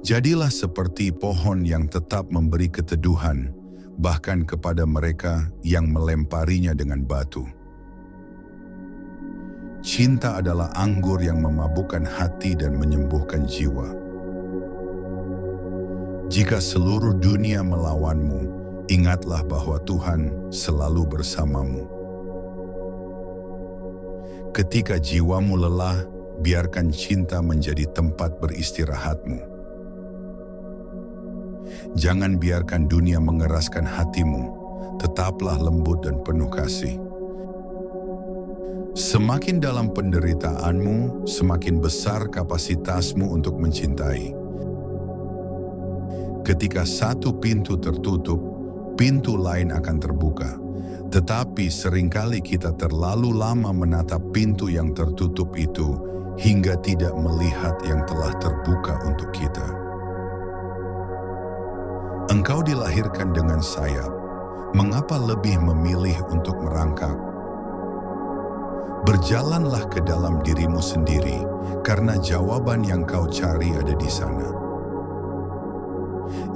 Jadilah seperti pohon yang tetap memberi keteduhan, bahkan kepada mereka yang melemparinya dengan batu. Cinta adalah anggur yang memabukkan hati dan menyembuhkan jiwa. Jika seluruh dunia melawanmu, ingatlah bahwa Tuhan selalu bersamamu. Ketika jiwamu lelah, biarkan cinta menjadi tempat beristirahatmu. Jangan biarkan dunia mengeraskan hatimu, tetaplah lembut dan penuh kasih. Semakin dalam penderitaanmu, semakin besar kapasitasmu untuk mencintai. Ketika satu pintu tertutup, pintu lain akan terbuka. Tetapi seringkali kita terlalu lama menatap pintu yang tertutup itu hingga tidak melihat yang telah terbuka untuk kita. Engkau dilahirkan dengan sayap, mengapa lebih memilih untuk merangkak? Berjalanlah ke dalam dirimu sendiri, karena jawaban yang kau cari ada di sana.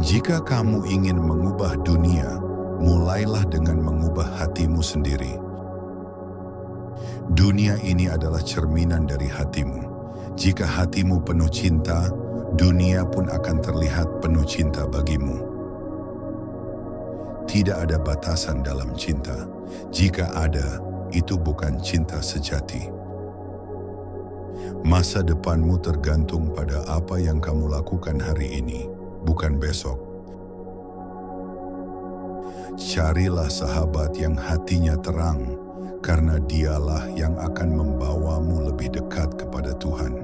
Jika kamu ingin mengubah dunia, mulailah dengan mengubah hatimu sendiri. Dunia ini adalah cerminan dari hatimu. Jika hatimu penuh cinta, dunia pun akan terlihat penuh cinta bagimu. Tidak ada batasan dalam cinta. Jika ada, itu bukan cinta sejati. Masa depanmu tergantung pada apa yang kamu lakukan hari ini, bukan besok. Carilah sahabat yang hatinya terang, karena dialah yang akan membawamu lebih dekat kepada Tuhan.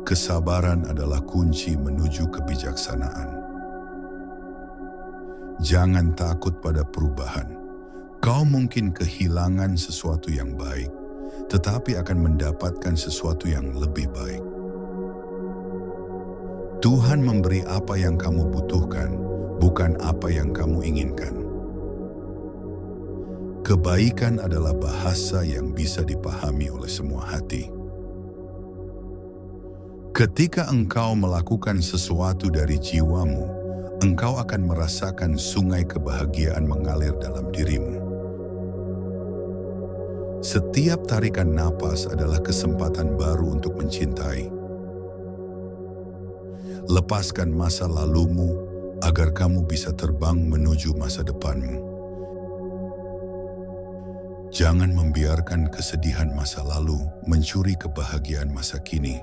Kesabaran adalah kunci menuju kebijaksanaan. Jangan takut pada perubahan. Kau mungkin kehilangan sesuatu yang baik, tetapi akan mendapatkan sesuatu yang lebih baik. Tuhan memberi apa yang kamu butuhkan, bukan apa yang kamu inginkan. Kebaikan adalah bahasa yang bisa dipahami oleh semua hati. Ketika engkau melakukan sesuatu dari jiwamu, engkau akan merasakan sungai kebahagiaan mengalir dalam dirimu. Setiap tarikan napas adalah kesempatan baru untuk mencintai. Lepaskan masa lalumu agar kamu bisa terbang menuju masa depanmu. Jangan membiarkan kesedihan masa lalu mencuri kebahagiaan masa kini.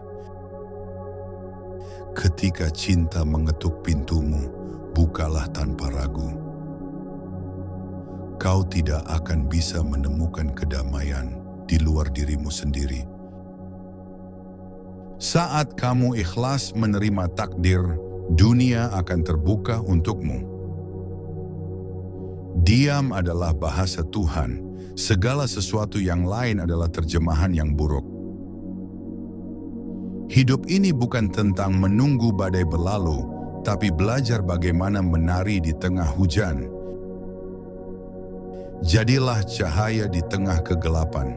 Ketika cinta mengetuk pintumu, bukalah tanpa ragu. Kau tidak akan bisa menemukan kedamaian di luar dirimu sendiri. Saat kamu ikhlas menerima takdir, dunia akan terbuka untukmu. Diam adalah bahasa Tuhan. Segala sesuatu yang lain adalah terjemahan yang buruk. Hidup ini bukan tentang menunggu badai berlalu, tapi belajar bagaimana menari di tengah hujan. Jadilah cahaya di tengah kegelapan.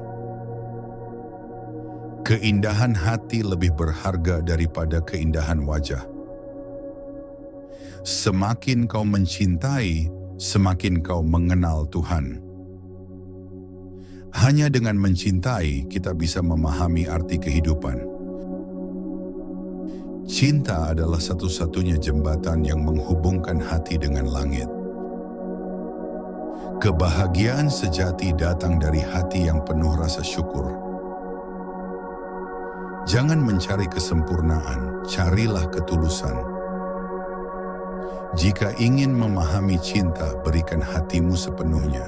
Keindahan hati lebih berharga daripada keindahan wajah. Semakin kau mencintai, semakin kau mengenal Tuhan. Hanya dengan mencintai, kita bisa memahami arti kehidupan. Cinta adalah satu-satunya jembatan yang menghubungkan hati dengan langit. Kebahagiaan sejati datang dari hati yang penuh rasa syukur. Jangan mencari kesempurnaan, carilah ketulusan. Jika ingin memahami cinta, berikan hatimu sepenuhnya.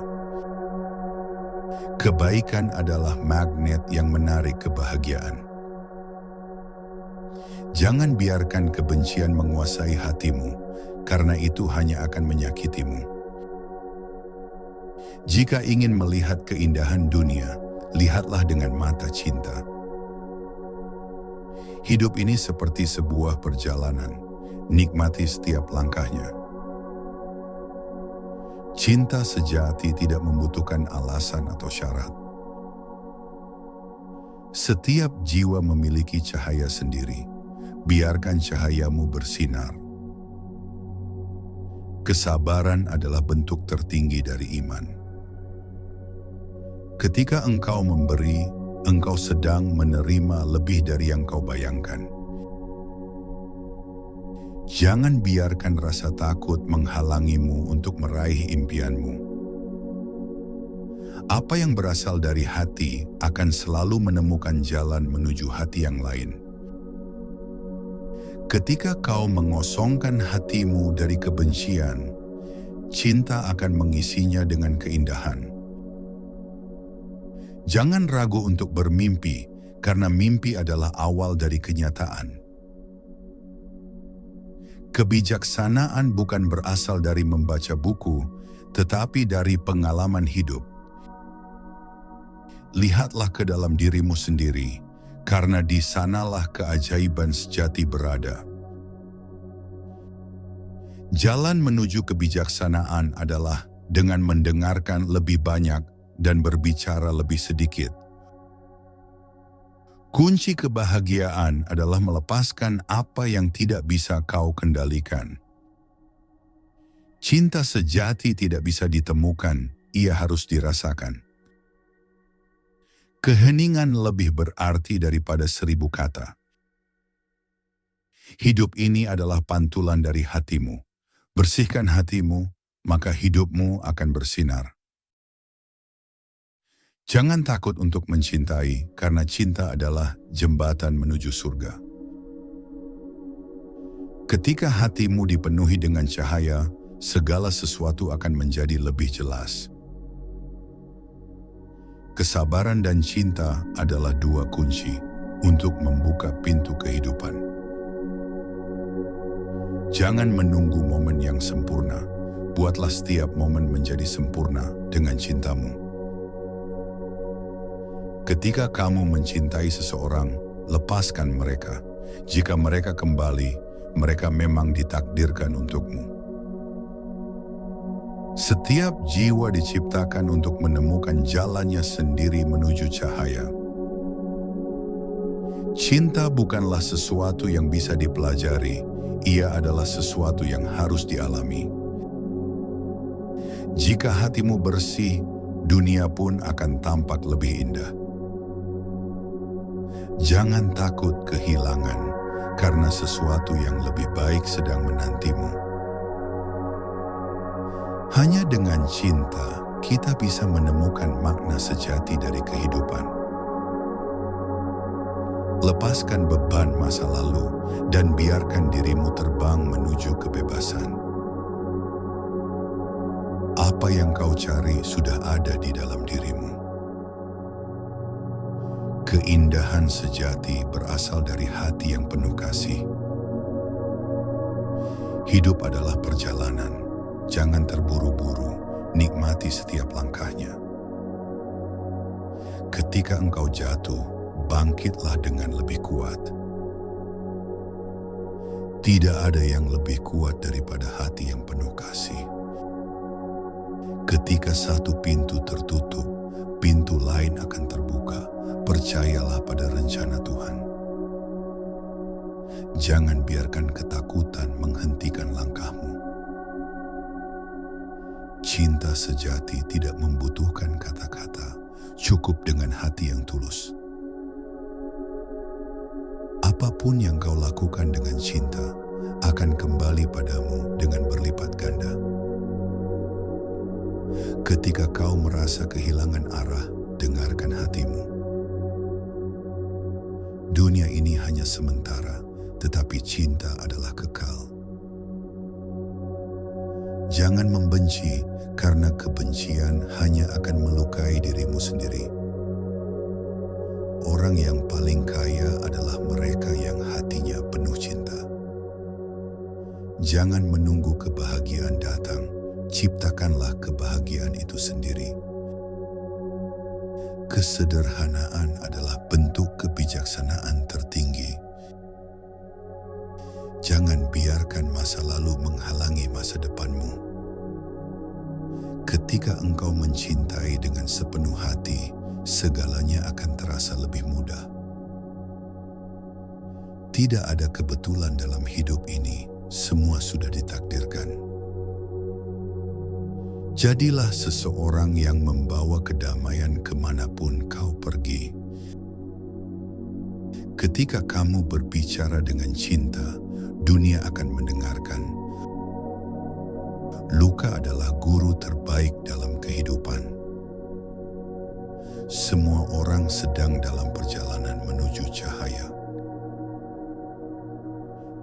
Kebaikan adalah magnet yang menarik kebahagiaan. Jangan biarkan kebencian menguasai hatimu, karena itu hanya akan menyakitimu. Jika ingin melihat keindahan dunia, lihatlah dengan mata cinta. Hidup ini seperti sebuah perjalanan, nikmati setiap langkahnya. Cinta sejati tidak membutuhkan alasan atau syarat. Setiap jiwa memiliki cahaya sendiri. biarkan cahayamu bersinar. Kesabaran adalah bentuk tertinggi dari iman. Ketika engkau memberi, engkau sedang menerima lebih dari yang kau bayangkan. Jangan biarkan rasa takut menghalangimu untuk meraih impianmu. Apa yang berasal dari hati akan selalu menemukan jalan menuju hati yang lain. Ketika kau mengosongkan hatimu dari kebencian, cinta akan mengisinya dengan keindahan. Jangan ragu untuk bermimpi, karena mimpi adalah awal dari kenyataan. Kebijaksanaan bukan berasal dari membaca buku, tetapi dari pengalaman hidup. Lihatlah ke dalam dirimu sendiri, karena di sanalah keajaiban sejati berada. Jalan menuju kebijaksanaan adalah dengan mendengarkan lebih banyak dan berbicara lebih sedikit. Kunci kebahagiaan adalah melepaskan apa yang tidak bisa kau kendalikan. Cinta sejati tidak bisa ditemukan, ia harus dirasakan. Keheningan lebih berarti daripada 1000 kata. Hidup ini adalah pantulan dari hatimu. Bersihkan hatimu, maka hidupmu akan bersinar. Jangan takut untuk mencintai, karena cinta adalah jembatan menuju surga. Ketika hatimu dipenuhi dengan cahaya, segala sesuatu akan menjadi lebih jelas. Kesabaran dan cinta adalah dua kunci untuk membuka pintu kehidupan. Jangan menunggu momen yang sempurna, buatlah setiap momen menjadi sempurna dengan cintamu. Ketika kamu mencintai seseorang, lepaskan mereka. Jika mereka kembali, mereka memang ditakdirkan untukmu. Setiap jiwa diciptakan untuk menemukan jalannya sendiri menuju cahaya. Cinta bukanlah sesuatu yang bisa dipelajari, ia adalah sesuatu yang harus dialami. Jika hatimu bersih, dunia pun akan tampak lebih indah. Jangan takut kehilangan, karena sesuatu yang lebih baik sedang menantimu. Hanya dengan cinta, kita bisa menemukan makna sejati dari kehidupan. Lepaskan beban masa lalu dan biarkan dirimu terbang menuju kebebasan. Apa yang kau cari sudah ada di dalam dirimu. Keindahan sejati berasal dari hati yang penuh kasih. Hidup adalah perjalanan. Jangan terburu-buru, nikmati setiap langkahnya. Ketika engkau jatuh, bangkitlah dengan lebih kuat. Tidak ada yang lebih kuat daripada hati yang penuh kasih. Ketika satu pintu tertutup, pintu lain akan terbuka. Percayalah pada rencana Tuhan. Jangan biarkan ketakutan menghentikan langkahmu. Cinta sejati tidak membutuhkan kata-kata, cukup dengan hati yang tulus. Apapun yang kau lakukan dengan cinta akan kembali padamu dengan berlipat ganda. Ketika kau merasa kehilangan arah, dengarkan hatimu. Dunia ini hanya sementara, tetapi cinta adalah kekal. Jangan membenci, karena kebencian hanya akan melukai dirimu sendiri. Orang yang paling kaya adalah mereka yang hatinya penuh cinta. Jangan menunggu kebahagiaan datang, ciptakanlah kebahagiaan itu sendiri. Kesederhanaan adalah bentuk kebijaksanaan tertinggi. Jangan biarkan masa lalu menghalangi masa depanmu. Ketika engkau mencintai dengan sepenuh hati, segalanya akan terasa lebih mudah. Tidak ada kebetulan dalam hidup ini, semua sudah ditakdirkan. Jadilah seseorang yang membawa kedamaian kemanapun kau pergi. Ketika kamu berbicara dengan cinta, dunia akan mendengarkan. Luka adalah guru terbaik dalam kehidupan. Semua orang sedang dalam perjalanan menuju cahaya.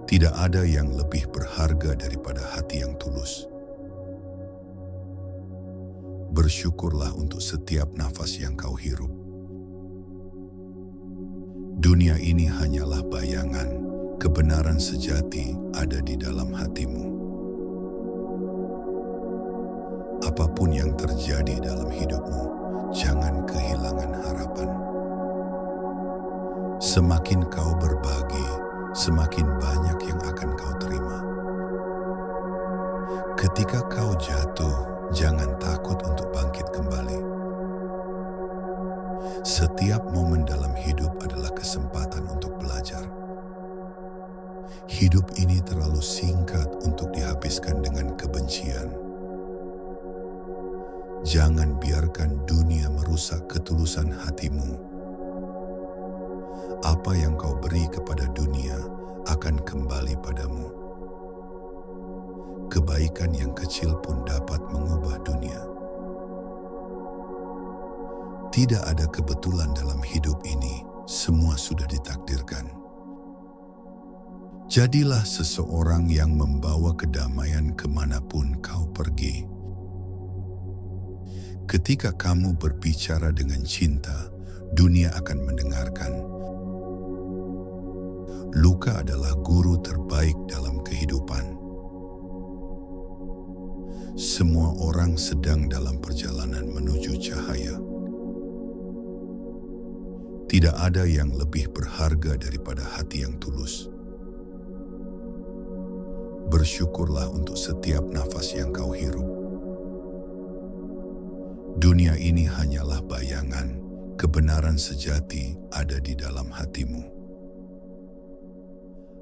Tidak ada yang lebih berharga daripada hati yang tulus. Bersyukurlah untuk setiap nafas yang kau hirup. Dunia ini hanyalah bayangan, kebenaran sejati ada di dalam hatimu. Apapun yang terjadi dalam hidupmu, jangan kehilangan harapan. Semakin kau berbagi, semakin banyak yang akan kau terima. Ketika kau jatuh, jangan takut untuk bangkit kembali. Setiap momen dalam hidup adalah kesempatan untuk belajar. Hidup ini terlalu singkat untuk dihabiskan dengan kebencian. Jangan biarkan dunia merusak ketulusan hatimu. Apa yang kau beri kepada dunia akan kembali padamu. Kebaikan yang kecil pun dapat mengubah dunia. Tidak ada kebetulan dalam hidup ini, semua sudah ditakdirkan. Jadilah seseorang yang membawa kedamaian kemanapun kau pergi. Ketika kamu berbicara dengan cinta, dunia akan mendengarkan. Luka adalah guru terbaik dalam kehidupan. Semua orang sedang dalam perjalanan menuju cahaya. Tidak ada yang lebih berharga daripada hati yang tulus. Bersyukurlah untuk setiap nafas yang kau hirup. Dunia ini hanyalah bayangan, kebenaran sejati ada di dalam hatimu.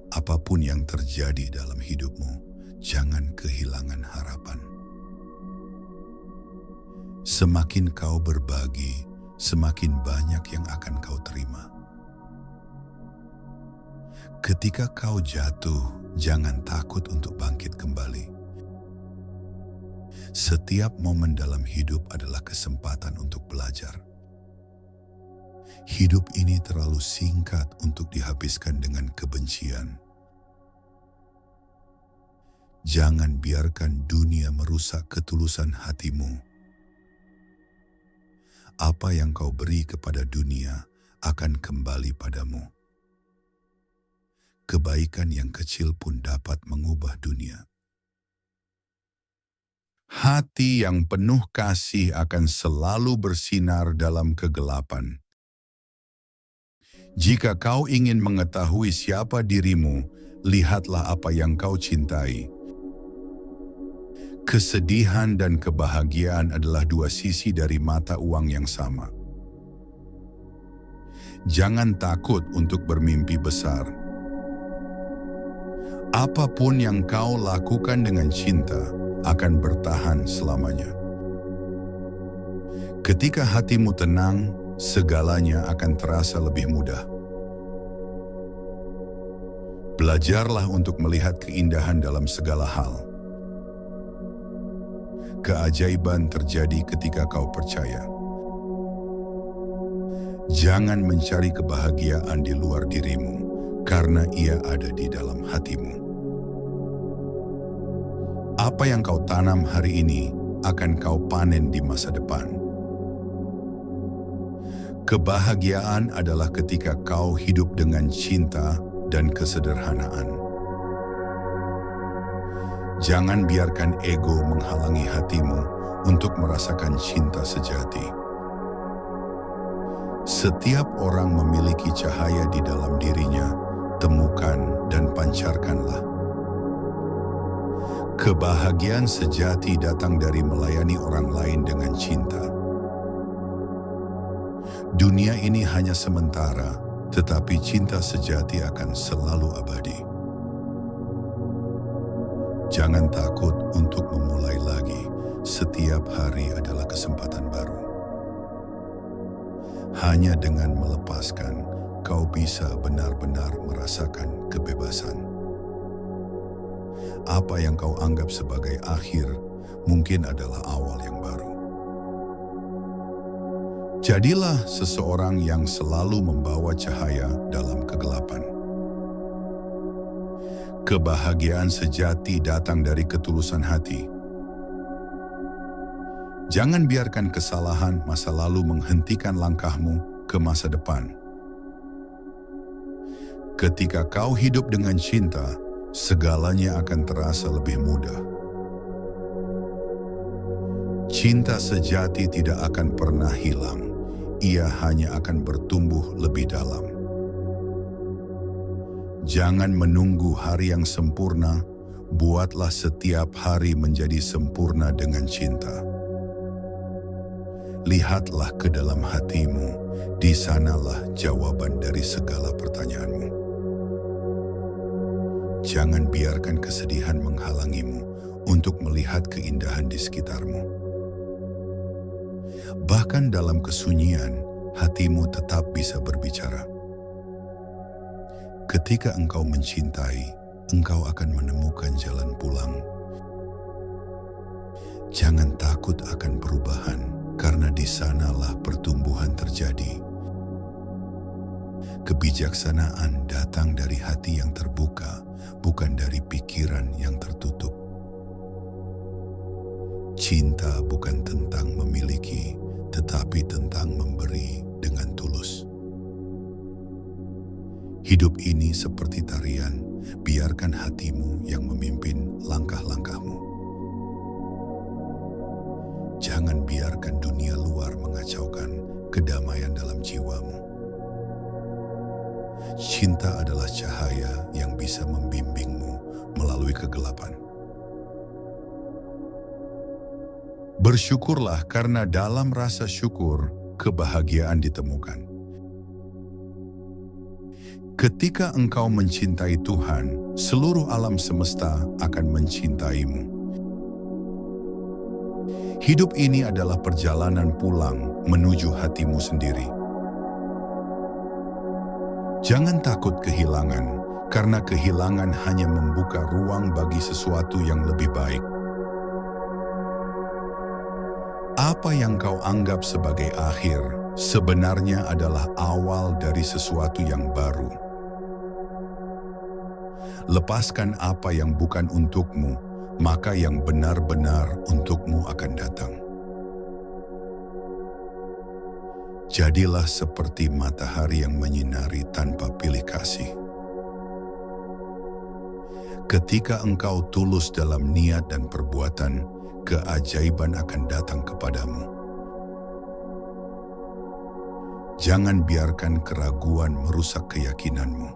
Apapun yang terjadi dalam hidupmu, jangan kehilangan harapan. Semakin kau berbagi, semakin banyak yang akan kau terima. Ketika kau jatuh, jangan takut untuk bangkit kembali. Setiap momen dalam hidup adalah kesempatan untuk belajar. Hidup ini terlalu singkat untuk dihabiskan dengan kebencian. Jangan biarkan dunia merusak ketulusan hatimu. Apa yang kau beri kepada dunia akan kembali padamu. Kebaikan yang kecil pun dapat mengubah dunia. Hati yang penuh kasih akan selalu bersinar dalam kegelapan. Jika kau ingin mengetahui siapa dirimu, lihatlah apa yang kau cintai. Kesedihan dan kebahagiaan adalah dua sisi dari mata uang yang sama. Jangan takut untuk bermimpi besar. Apapun yang kau lakukan dengan cinta akan bertahan selamanya. Ketika hatimu tenang, segalanya akan terasa lebih mudah. Belajarlah untuk melihat keindahan dalam segala hal. Keajaiban terjadi ketika kau percaya. Jangan mencari kebahagiaan di luar dirimu, karena ia ada di dalam hatimu. Apa yang kau tanam hari ini akan kau panen di masa depan. Kebahagiaan adalah ketika kau hidup dengan cinta dan kesederhanaan. Jangan biarkan ego menghalangi hatimu untuk merasakan cinta sejati. Setiap orang memiliki cahaya di dalam dirinya, temukan dan pancarkanlah. Kebahagiaan sejati datang dari melayani orang lain dengan cinta. Dunia ini hanya sementara, tetapi cinta sejati akan selalu abadi. Jangan takut untuk memulai lagi. Setiap hari adalah kesempatan baru. Hanya dengan melepaskan, kau bisa benar-benar merasakan kebebasan. Apa yang kau anggap sebagai akhir, mungkin adalah awal yang baru. Jadilah seseorang yang selalu membawa cahaya dalam kegelapan. Kebahagiaan sejati datang dari ketulusan hati. Jangan biarkan kesalahan masa lalu menghentikan langkahmu ke masa depan. Ketika kau hidup dengan cinta, segalanya akan terasa lebih mudah. Cinta sejati tidak akan pernah hilang, ia hanya akan bertumbuh lebih dalam. Jangan menunggu hari yang sempurna, buatlah setiap hari menjadi sempurna dengan cinta. Lihatlah ke dalam hatimu, di sanalah jawaban dari segala pertanyaanmu. Jangan biarkan kesedihan menghalangimu untuk melihat keindahan di sekitarmu. Bahkan dalam kesunyian, hatimu tetap bisa berbicara. Ketika engkau mencintai, engkau akan menemukan jalan pulang. Jangan takut akan perubahan, karena di sanalah pertumbuhan terjadi. Kebijaksanaan datang dari hati yang terbuka, bukan dari pikiran yang tertutup. Cinta bukan tentang memiliki, tetapi tentang memberi dengan tulus. Hidup ini seperti tarian, biarkan hatimu yang memimpin langkah-langkahmu. Jangan biarkan dunia luar mengacaukan kedamaian dalam jiwamu. Cinta adalah cahaya yang bisa membimbingmu melalui kegelapan. Bersyukurlah karena dalam rasa syukur, kebahagiaan ditemukan. Ketika engkau mencintai Tuhan, seluruh alam semesta akan mencintaimu. Hidup ini adalah perjalanan pulang menuju hatimu sendiri. Jangan takut kehilangan, karena kehilangan hanya membuka ruang bagi sesuatu yang lebih baik. Apa yang kau anggap sebagai akhir, sebenarnya adalah awal dari sesuatu yang baru. Lepaskan apa yang bukan untukmu, maka yang benar-benar untukmu akan datang. Jadilah seperti matahari yang menyinari tanpa pilih kasih. Ketika engkau tulus dalam niat dan perbuatan, keajaiban akan datang kepadamu. Jangan biarkan keraguan merusak keyakinanmu.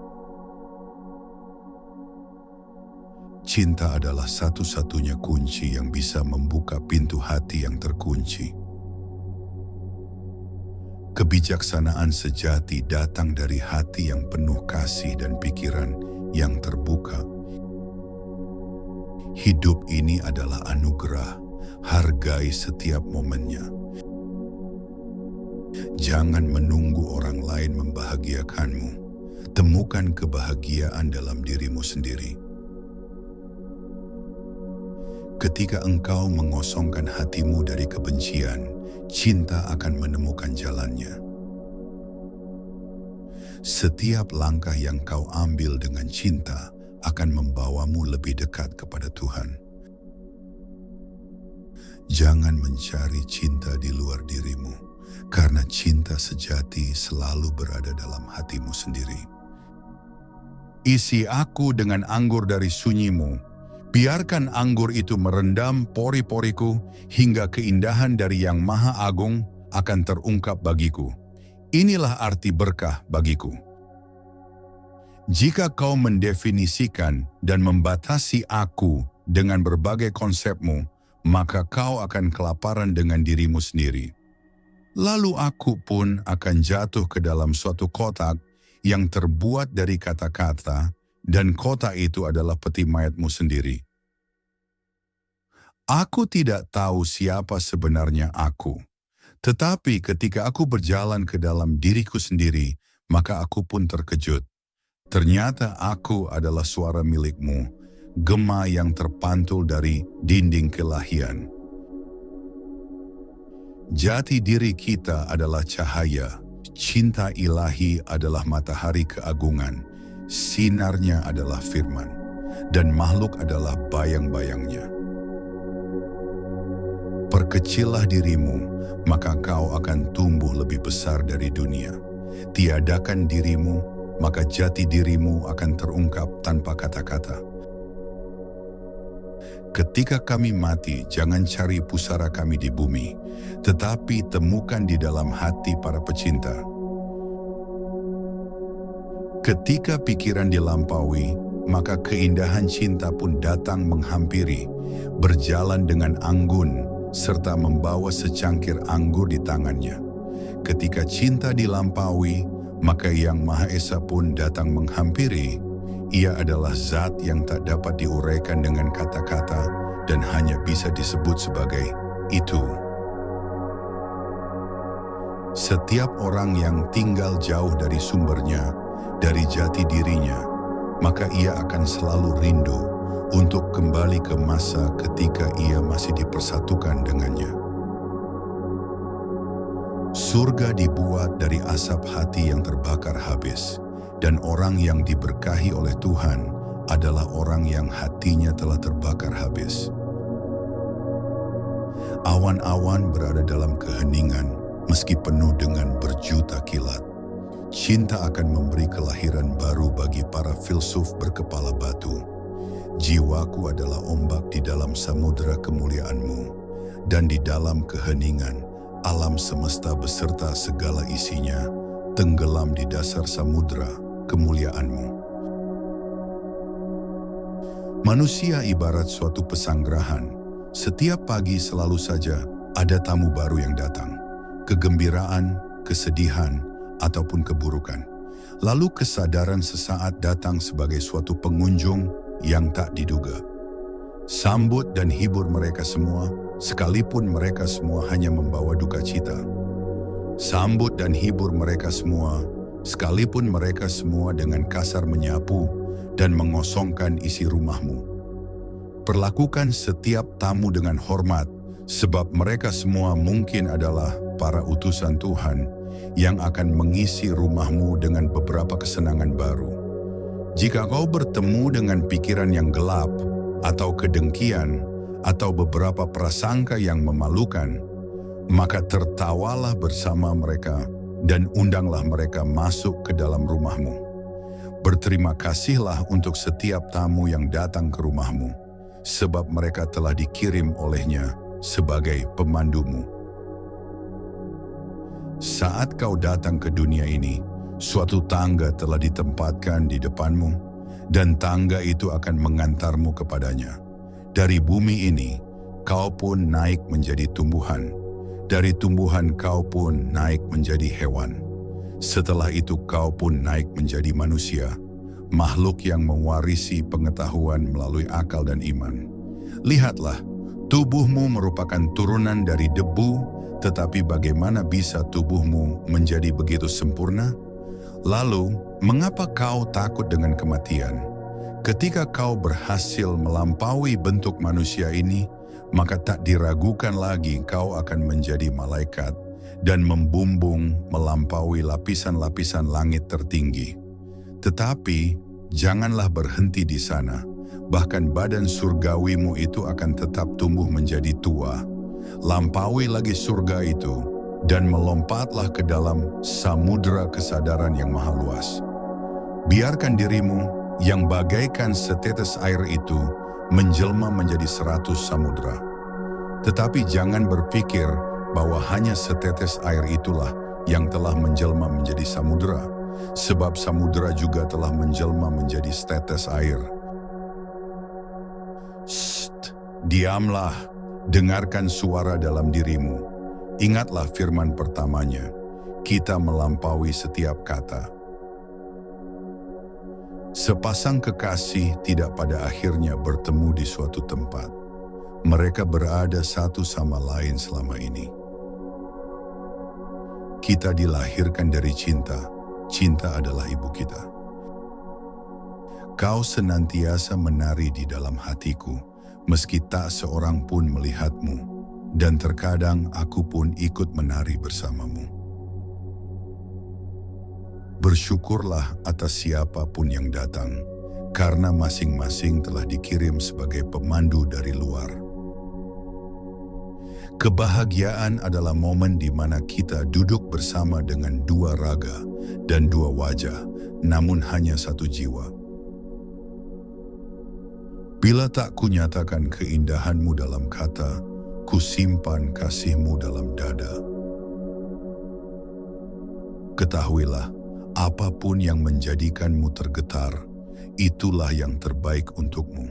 Cinta adalah satu-satunya kunci yang bisa membuka pintu hati yang terkunci. Kebijaksanaan sejati datang dari hati yang penuh kasih dan pikiran yang terbuka. Hidup ini adalah anugerah, hargai setiap momennya. Jangan menunggu orang lain membahagiakanmu. Temukan kebahagiaan dalam dirimu sendiri. Ketika engkau mengosongkan hatimu dari kebencian, cinta akan menemukan jalannya. Setiap langkah yang kau ambil dengan cinta akan membawamu lebih dekat kepada Tuhan. Jangan mencari cinta di luar dirimu, karena cinta sejati selalu berada dalam hatimu sendiri. Isi aku dengan anggur dari sunyimu. Biarkan anggur itu merendam pori-poriku hingga keindahan dari Yang Maha Agung akan terungkap bagiku. Inilah arti berkah bagiku. Jika kau mendefinisikan dan membatasi aku dengan berbagai konsepmu, maka kau akan kelaparan dengan dirimu sendiri. Lalu aku pun akan jatuh ke dalam suatu kotak yang terbuat dari kata-kata, dan kota itu adalah peti mayatmu sendiri. Aku tidak tahu siapa sebenarnya aku, tetapi ketika aku berjalan ke dalam diriku sendiri, maka aku pun terkejut. Ternyata aku adalah suara milikmu, gema yang terpantul dari dinding kelahian. Jati diri kita adalah cahaya, cinta ilahi adalah matahari keagungan, sinarnya adalah firman, dan makhluk adalah bayang-bayangnya. Perkecillah dirimu, maka kau akan tumbuh lebih besar dari dunia. Tiadakan dirimu, maka jati dirimu akan terungkap tanpa kata-kata. Ketika kami mati, jangan cari pusara kami di bumi, tetapi temukan di dalam hati para pecinta. Ketika pikiran dilampaui, maka keindahan cinta pun datang menghampiri, berjalan dengan anggun, serta membawa secangkir anggur di tangannya. Ketika cinta dilampaui, maka Yang Maha Esa pun datang menghampiri. Ia adalah zat yang tak dapat diuraikan dengan kata-kata dan hanya bisa disebut sebagai itu. Setiap orang yang tinggal jauh dari sumbernya, dari jati dirinya, maka ia akan selalu rindu untuk kembali ke masa ketika ia masih dipersatukan dengannya. Surga dibuat dari asap hati yang terbakar habis, dan orang yang diberkahi oleh Tuhan adalah orang yang hatinya telah terbakar habis. Awan-awan berada dalam keheningan, meski penuh dengan berjuta kilat. Cinta akan memberi kelahiran baru bagi para filsuf berkepala batu. Jiwaku adalah ombak di dalam samudera kemuliaan-Mu, dan di dalam keheningan, alam semesta beserta segala isinya tenggelam di dasar samudera kemuliaan-Mu. Manusia ibarat suatu pesanggerahan. Setiap pagi selalu saja ada tamu baru yang datang. Kegembiraan, kesedihan, ataupun keburukan. Lalu kesadaran sesaat datang sebagai suatu pengunjung yang tak diduga. Sambut dan hibur mereka semua, sekalipun mereka semua hanya membawa duka cita. Sambut dan hibur mereka semua, sekalipun mereka semua dengan kasar menyapu dan mengosongkan isi rumahmu. Perlakukan setiap tamu dengan hormat, sebab mereka semua mungkin adalah para utusan Tuhan yang akan mengisi rumahmu dengan beberapa kesenangan baru. Jika kau bertemu dengan pikiran yang gelap, atau kedengkian, atau beberapa prasangka yang memalukan, maka tertawalah bersama mereka dan undanglah mereka masuk ke dalam rumahmu. Berterima kasihlah untuk setiap tamu yang datang ke rumahmu, sebab mereka telah dikirim olehnya sebagai pemandumu. Saat kau datang ke dunia ini, suatu tangga telah ditempatkan di depanmu, dan tangga itu akan mengantarmu kepadanya. Dari bumi ini, kau pun naik menjadi tumbuhan. Dari tumbuhan kau pun naik menjadi hewan. Setelah itu kau pun naik menjadi manusia, makhluk yang mewarisi pengetahuan melalui akal dan iman. Lihatlah, tubuhmu merupakan turunan dari debu, tetapi bagaimana bisa tubuhmu menjadi begitu sempurna? Lalu, mengapa kau takut dengan kematian? Ketika kau berhasil melampaui bentuk manusia ini, maka tak diragukan lagi kau akan menjadi malaikat dan membumbung melampaui lapisan-lapisan langit tertinggi. Tetapi, janganlah berhenti di sana. Bahkan badan surgawimu itu akan tetap tumbuh menjadi tua. Lampaui lagi surga itu, dan melompatlah ke dalam samudera kesadaran yang maha luas. Biarkan dirimu yang bagaikan setetes air itu menjelma menjadi 100 samudera. Tetapi jangan berpikir bahwa hanya setetes air itulah yang telah menjelma menjadi samudera, sebab samudera juga telah menjelma menjadi setetes air. Shh, diamlah, dengarkan suara dalam dirimu. Ingatlah firman pertamanya, kita melampaui setiap kata. Sepasang kekasih tidak pada akhirnya bertemu di suatu tempat. Mereka berada satu sama lain selama ini. Kita dilahirkan dari cinta. Cinta adalah ibu kita. Kau senantiasa menari di dalam hatiku, meski tak seorang pun melihatmu, dan terkadang aku pun ikut menari bersamamu. Bersyukurlah atas siapapun yang datang, karena masing-masing telah dikirim sebagai pemandu dari luar. Kebahagiaan adalah momen di mana kita duduk bersama dengan dua raga dan dua wajah, namun hanya satu jiwa. Bila tak kunyatakan keindahanmu dalam kata, kusimpan kasihmu dalam dada. Ketahuilah, apapun yang menjadikanmu tergetar, itulah yang terbaik untukmu.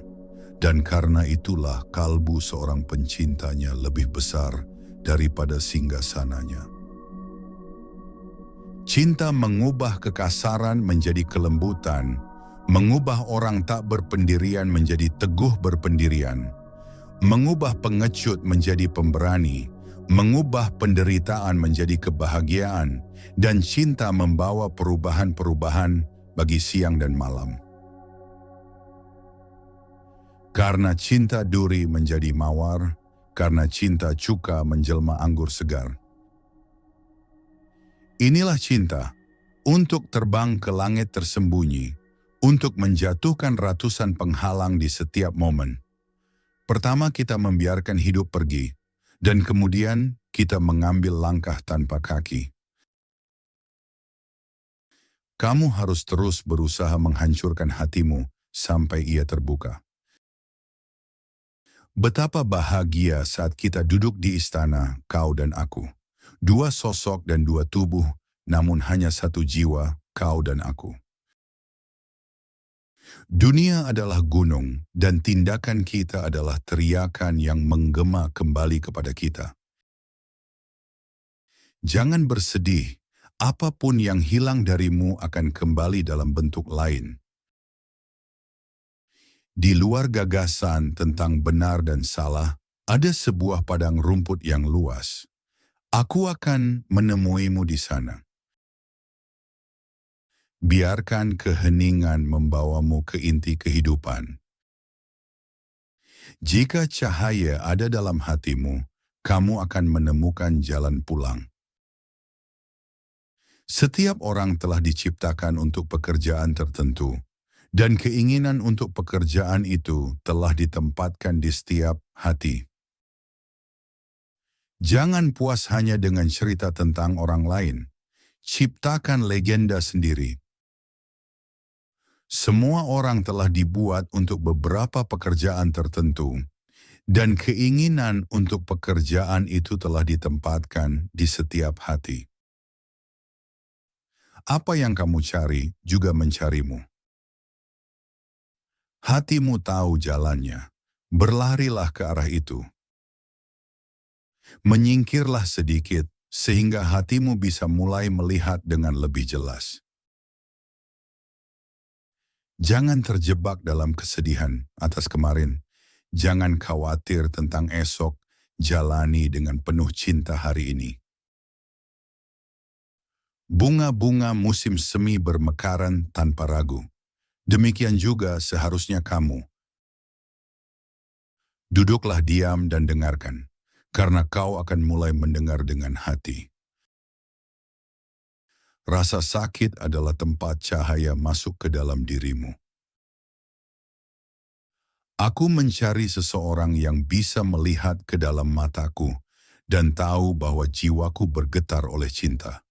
Dan karena itulah kalbu seorang pencintanya lebih besar daripada singgasananya. Cinta mengubah kekasaran menjadi kelembutan, mengubah orang tak berpendirian menjadi teguh berpendirian, mengubah pengecut menjadi pemberani, mengubah penderitaan menjadi kebahagiaan, dan cinta membawa perubahan-perubahan bagi siang dan malam. Karena cinta duri menjadi mawar, karena cinta cuka menjelma anggur segar. Inilah cinta, untuk terbang ke langit tersembunyi, untuk menjatuhkan ratusan penghalang di setiap momen. Pertama kita membiarkan hidup pergi, dan kemudian kita mengambil langkah tanpa kaki. Kamu harus terus berusaha menghancurkan hatimu sampai ia terbuka. Betapa bahagia saat kita duduk di istana, kau dan aku. Dua sosok dan dua tubuh, namun hanya satu jiwa, kau dan aku. Dunia adalah gunung, dan tindakan kita adalah teriakan yang menggema kembali kepada kita. Jangan bersedih, apapun yang hilang darimu akan kembali dalam bentuk lain. Di luar gagasan tentang benar dan salah, ada sebuah padang rumput yang luas. Aku akan menemuimu di sana. Biarkan keheningan membawamu ke inti kehidupan. Jika cahaya ada dalam hatimu, kamu akan menemukan jalan pulang. Setiap orang telah diciptakan untuk pekerjaan tertentu, dan keinginan untuk pekerjaan itu telah ditempatkan di setiap hati. Jangan puas hanya dengan cerita tentang orang lain. Ciptakan legenda sendiri. Semua orang telah dibuat untuk beberapa pekerjaan tertentu, dan keinginan untuk pekerjaan itu telah ditempatkan di setiap hati. Apa yang kamu cari juga mencarimu. Hatimu tahu jalannya, berlarilah ke arah itu. Menyingkirlah sedikit, sehingga hatimu bisa mulai melihat dengan lebih jelas. Jangan terjebak dalam kesedihan atas kemarin. Jangan khawatir tentang esok, jalani dengan penuh cinta hari ini. Bunga-bunga musim semi bermekaran tanpa ragu. Demikian juga seharusnya kamu. Duduklah diam dan dengarkan, karena kau akan mulai mendengar dengan hati. Rasa sakit adalah tempat cahaya masuk ke dalam dirimu. Aku mencari seseorang yang bisa melihat ke dalam mataku dan tahu bahwa jiwaku bergetar oleh cinta.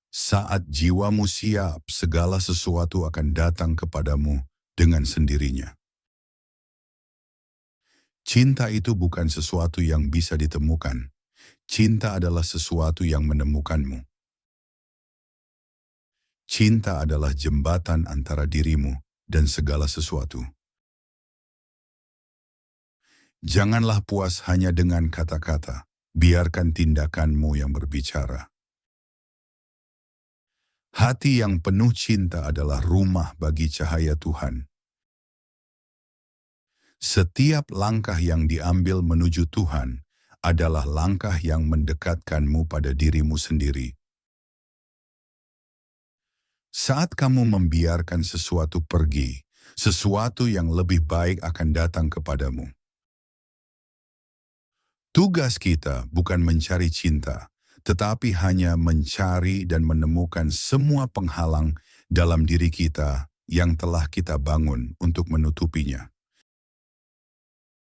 Saat jiwamu siap, segala sesuatu akan datang kepadamu dengan sendirinya. Cinta itu bukan sesuatu yang bisa ditemukan. Cinta adalah sesuatu yang menemukanmu. Cinta adalah jembatan antara dirimu dan segala sesuatu. Janganlah puas hanya dengan kata-kata. Biarkan tindakanmu yang berbicara. Hati yang penuh cinta adalah rumah bagi cahaya Tuhan. Setiap langkah yang diambil menuju Tuhan adalah langkah yang mendekatkanmu pada dirimu sendiri. Saat kamu membiarkan sesuatu pergi, sesuatu yang lebih baik akan datang kepadamu. Tugas kita bukan mencari cinta, tetapi hanya mencari dan menemukan semua penghalang dalam diri kita yang telah kita bangun untuk menutupinya.